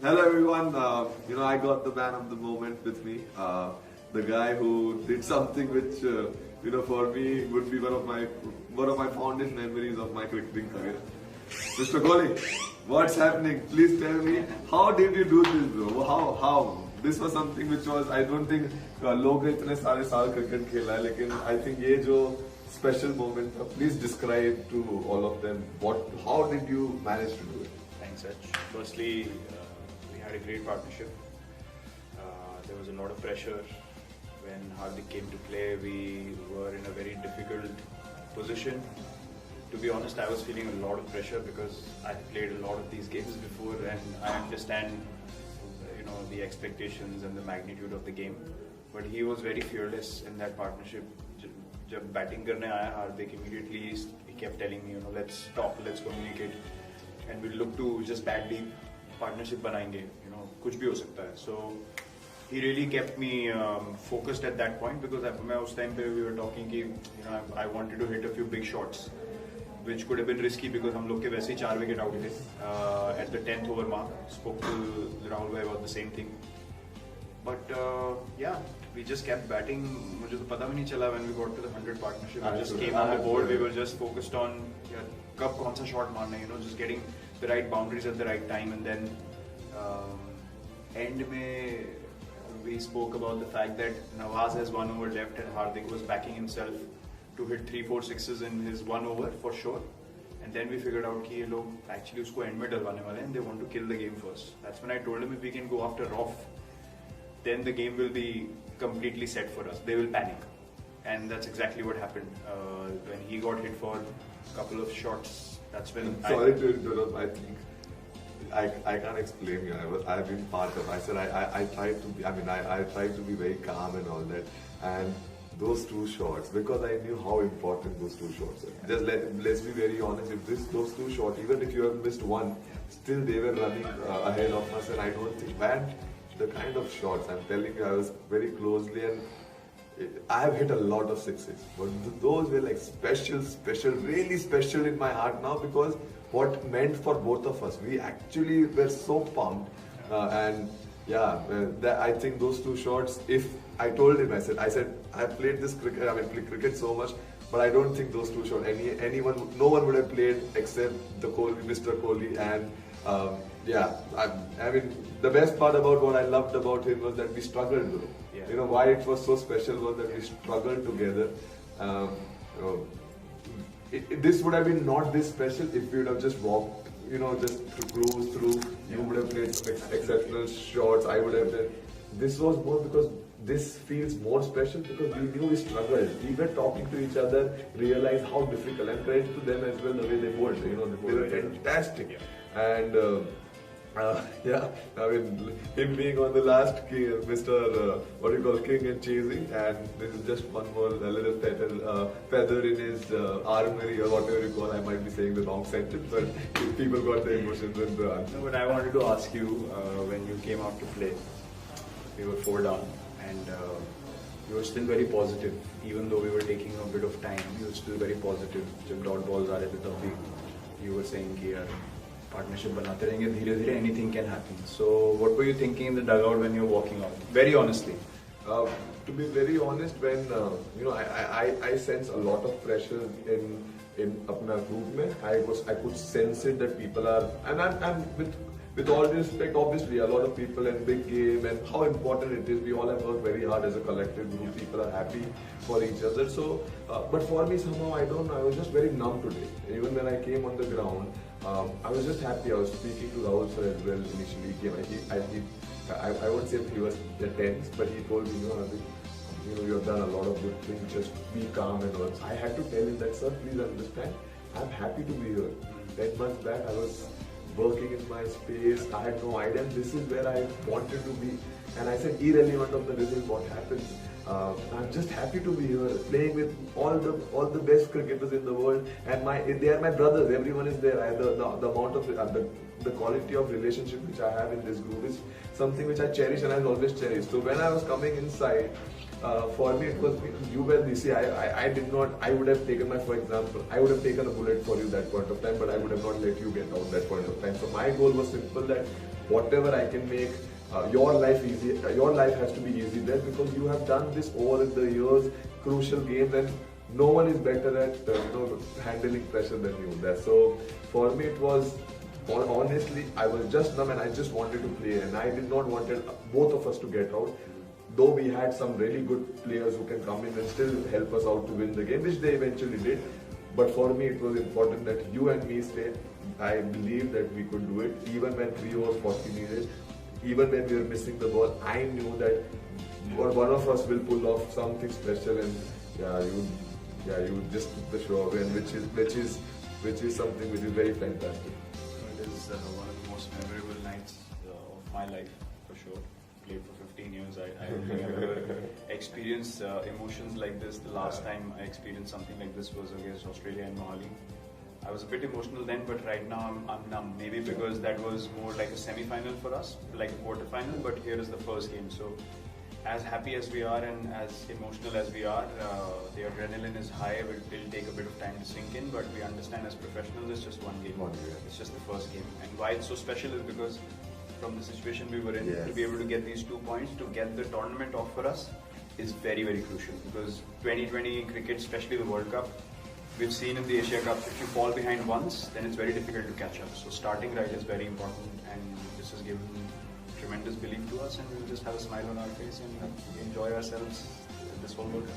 Hello everyone. I got the man of the moment with me. The guy who did something which, for me would be one of my fondest memories of my cricketing career. Mr. Kohli, what's happening? Please tell me, how did you do this, bro? How? This was something which was, I don't think लोग ने इतने सारे साल cricket खेला है, लेकिन I think ये जो special moment था, please describe to all of them how did you manage to do it? Thanks, Sach. Firstly, we had a great partnership. There was a lot of pressure when Hardik came to play. We were in a very difficult position. To be honest, I was feeling a lot of pressure because I played a lot of these games before, and I understand, the expectations and the magnitude of the game. But he was very fearless in that partnership. जब batting करने आया Hardik, immediately he kept telling me, let's talk, let's communicate, and we look to just badly partnership बनाएंगे, कुछ भी हो सकता है. So he really kept me focused at that point because मैं उस time पे we were talking कि I wanted to hit a few big shots, which could have been risky because हम लोग के वैसे ही 4 wicket out थे at the 10th over mark. Spoke to Rahul bhai about the same thing, but we just kept batting. मुझे तो पता भी नहीं चला when we got to the 100 partnership. We just came on the board. We were just focused on कब कौन सा shot मारना है, just getting the right boundaries at the right time, and then end में we spoke about the fact that Nawaz has 1 over left and Hardik was backing himself to hit 3, 4 sixes in his 1 over for sure. And then we figured out कि ये लोग actually उसको end में डलवाने वाले हैं and they want to kill the game first. That's when I told him if we can go after off, then the game will be completely set for us. They will panic. And that's exactly what happened. When he got hit for a couple of shots, that's when Sorry to interrupt, I think I can't explain you. I've been part of. I said I tried to be. I tried to be very calm and all that. And those 2 shots, because I knew how important those 2 shots are. Just let's be very honest. If those 2 shots, even if you have missed one, still they were running ahead of us. And I don't think the kind of shots I'm telling you, I was very closely and. I have hit a lot of sixes, but those were like special, really special in my heart now because what meant for both of us. We actually were so pumped, and I think those 2 shots. If I told him, I said I played this cricket. I played cricket so much, but I don't think those 2 shots. No one would have played except Mr. Kohli, and the best part about what I loved about him was that we struggled though. Yeah. Why it was so special was that we struggled together. This would have been not this special if we would have just walked, just to cruise through. Yeah. You would have played some exceptional shots. I would have done. This was more because this feels more special because we knew we struggled. We were talking to each other, realized how difficult, and credit to them as well the way they bowled. They were fantastic. Yeah. And him being on the last king, Mr. King and chasing, and this is just one more little feather in his armory or whatever you call. I might be saying the wrong sentence, but people got the emotions and the answer. No, but I wanted to ask you, when you came out to play, we were 4 down, and you were still very positive, even though we were taking a bit of time. You were still very positive. जब dot balls आ रहे थे तब भी you were saying कि यार partnership बनाते रहेंगे धीरे-धीरे anything can happen. So what were you thinking in the dugout when you were walking out? Very honestly. To be very honest, when I sense a lot of pressure in अपना group में, I could sense it that people are, and I'm with all due respect, obviously a lot of people in big game and how important it is. We all have worked very hard as a collective group. People are happy for each other. So, but for me somehow I was just very numb today. Even when I came on the ground, I was just happy. I was speaking to Rahul sir as well initially. I won't say he was tense, but he told me, you have done a lot of good things. Just be calm and all. I had to tell him that, sir, please understand. I'm happy to be here. 10 months back, I was working in my space. I had no idea. This is where I wanted to be. And I said, irrelevant of the result, what happens. I'm just happy to be here, playing with all the best cricketers in the world, and they are my brothers. Everyone is there. The amount of the quality of relationship which I have in this group is something which I cherish and I'll always cherish. So when I was coming inside, for me it was, you were busy. I did not. I would have taken for example, I would have taken a bullet for you that point of time, but I would have not let you get out that point of time. So my goal was simple, that whatever I can make your life easy. Your life has to be easy there because you have done this over the years, crucial games, and no one is better at handling pressure than you there. So for me it was, honestly, I was just numb and I just wanted to play, and I did not wanted both of us to get out. Though we had some really good players who can come in and still help us out to win the game, which they eventually did. But for me, it was important that you and me stayed. I believed that we could do it, even when 3 overs 40 needed, even when we were missing the ball. I knew that one of us will pull off something special, and you just took the show away, and which is something which is very fantastic. It is one of the most memorable nights of my life, for sure. Played for 15 years. I don't think I've ever experienced emotions like this. The last time I experienced something like this was against Australia in Mohali. I was a bit emotional then, but right now I'm numb. Maybe because that was more like a semi-final for us, like a quarter-final, but here is the first game. So as happy as we are and as emotional as we are, the adrenaline is high. It will take a bit of time to sink in, but we understand as professionals it's just one game. It's just the first game. And why it's so special is because from the situation we were in, to be able to get these 2 points, to get the tournament off for us is very, very crucial. Because 2020 cricket, especially the World Cup, we've seen in the Asia Cups, if you fall behind once, then it's very difficult to catch up. So starting right is very important, and this has given tremendous belief to us, and we'll just have a smile on our face and enjoy ourselves in this whole World Cup.